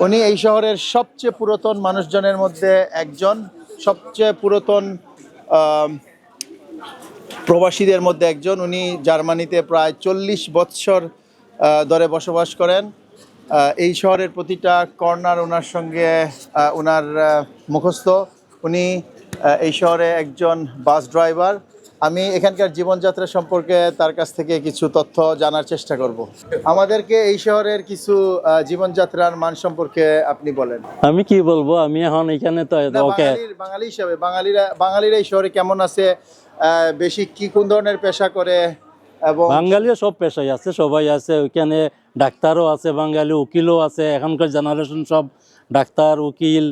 উনি এই শহরের সবচেয়ে পুরাতন মানুষজনের মধ্যে একজন, সবচেয়ে পুরাতন আহ, প্রবাসীদের মধ্যে একজন। উনি জার্মানিতে প্রায় 40 বৎসর ধরে বসবাস করেন। এই শহরের প্রতিটা কর্নার ওনার সঙ্গে ওনার মুখস্থ। উনি এই শহরে একজন বাস ড্রাইভার। আমি এখানকার জীবনযাত্রা সম্পর্কে তার কাছ থেকে কিছু তথ্য জানার চেষ্টা করব। আমাদেরকে এই শহরের কিছু জীবনযাত্রার মান সম্পর্কে আপনি বলেন। আমি কি বলবো, আমি এখন এখানে তো না, ওকে বাঙালি হিসাবে বাঙালিরা এই শহরে কেমন আছে, বেশি কি কোন ধরনের পেশা করে, এবং বাঙালিও সব পেশায় আছে, সবাই আছে ওইখানে। ডাক্তারও আছে বাঙালি, উকিলও আছে। এখনকার জেনারেশন সব ডাক্তার, উকিল,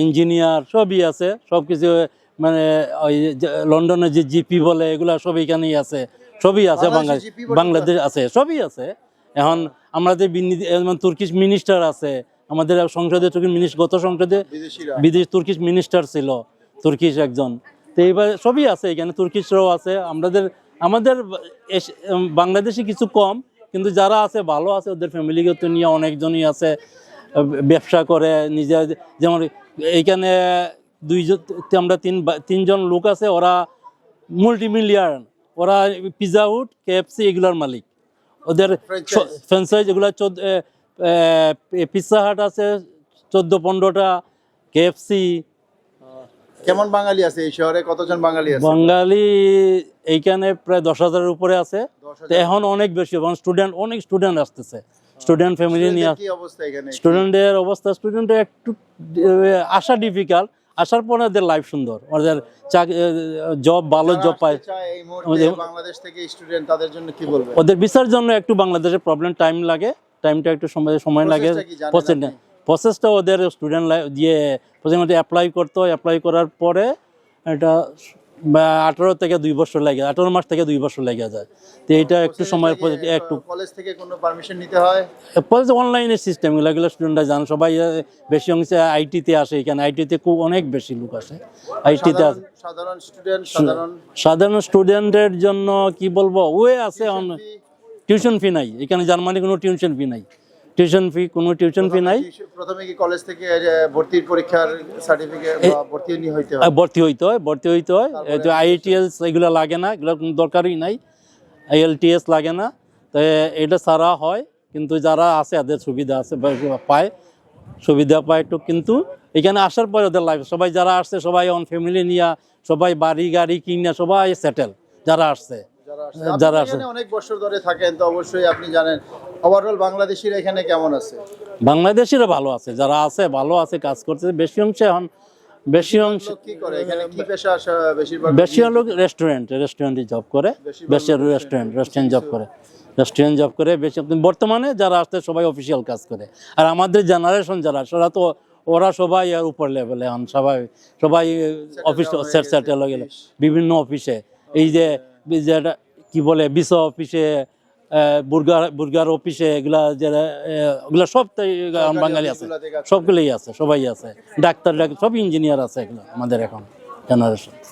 ইঞ্জিনিয়ার সবই আছে। সব কিছু মানে ওই লন্ডনে যে জিপি বলে এগুলা সব এখানেই আছে, সবই আছে। বাংলাদেশ বাংলাদেশ আছে, সবই আছে। এখন আমাদের তুর্কিশ মিনিস্টার আছে আমাদের সংসদে। গত সংসদে তুর্কিশ মিনিস্টার ছিল, তুর্কিশ একজন। তো এইবার সবই আছে এখানে, তুর্কিশরাও আছে। আমাদের বাংলাদেশে কিছু কম, কিন্তু যারা আছে ভালো আছে। ওদের ফ্যামিলিগত নিয়ে অনেকজনই আছে, ব্যবসা করে নিজের। যেমন এইখানে আমরা তিনজন লোক আছে, ওরা মাল্টিমিলিয়ন। ওরা পিৎজা হুট, কেএফসি এগুলার মালিক। ওদের ফ্র্যাঞ্চাইজ এগুলা পিৎজা হাট আছে 14-15টা, কেএফসি। কেমন বাঙালি আছে এই শহরে? কতজন বাঙালি আছে? বাঙালি এইখানে প্রায় 10,000-এর উপরে আছে। এখন অনেক বেশি, অনেক স্টুডেন্ট আসতেছে। স্টুডেন্ট ফ্যামিলি নিয়ে স্টুডেন্টের অবস্থা, স্টুডেন্টের একটু আসা ডিফিকাল্ট। আসার পরে ওদের লাইফ সুন্দর, ওদের জব, ভালো জব পায়। বাংলাদেশ থেকে স্টুডেন্ট, তাদের জন্য কি বলবেন? ওদের ভিসার জন্য একটু বাংলাদেশের প্রবলেম, টাইমটা একটু সময় লাগে। প্রসেসটা ওদের স্টুডেন্ট দিয়ে প্রথমে অ্যাপ্লাই করতে হয়। অ্যাপ্লাই করার পরে এটা 18 থেকে 2 বছর লাগে, 18 মাস থেকে 2 বছর লেগে যায়। তো এইটা একটু সময়ের একটু। কলেজ থেকে কোনো পারমিশন নিতে হয়? কলেজে অনলাইনের সিস্টেম, এগুলো স্টুডেন্টরা জানে। সবাই বেশি অংশে আইটিতে আসে। এখানে আইটিতে খুব অনেক বেশি লোক আসে আইটিতে। সাধারণ স্টুডেন্টের জন্য কি বলবো, ওয়ে আছে। টিউশন ফি নাই এখানে, জার্মানি কোনো টিউশন ফি নাই। কোনো টিউশন ফি নাই। প্রথমে কি কলেজ থেকে ভর্তির পরীক্ষার সার্টিফিকেট বা ভর্তি হইতে হয়। তো আইএলটিএস এগুলো লাগে না, এগুলো কোনো দরকারই নাই। আইএলটিএস লাগে না। তো এটা ছাড়া হয়, কিন্তু যারা আছে এদের সুবিধা আছে, সুবিধা পায় একটু। কিন্তু এখানে আসার পরে ওদের লাইফ, সবাই যারা আসছে সবাই অন ফ্যামিলি নিয়ে, সবাই বাড়ি গাড়ি কিনে সবাই সেটেল। যারা আসছে অনেক বছর ধরে থাকেন, তো অবশ্যই আপনি জানেন ওভারঅল বাংলাদেশিরা এখানে কেমন আছে। বাংলাদেশিরা ভালো আছে, যারা আছে ভালো আছে, কাজ করছে। বেশি অংশে কি করে এখানে, কি পেশা? বেশি লোক রেস্টুরেন্টে জব করে। বেশি রেস্টুরেন্ট জব করে বেশি। বর্তমানে যারা আসছে সবাই অফিসিয়াল কাজ করে। আর আমাদের জেনারেশন যারা, সেটা তো ওরা সবাই আর উপর লেভেলে। এখন সবাই অফিস সেটেল হয়ে গেলে বিভিন্ন অফিসে। এই যে কি বলে, ভিসা অফিসে, বুর্গার অফিসে, এগুলা সব বাঙালি আছে, সবগুলোই আছে, সবাই আছে। ডাক্তার সব ইঞ্জিনিয়ার আছে এগুলো আমাদের এখন জেনারেশন।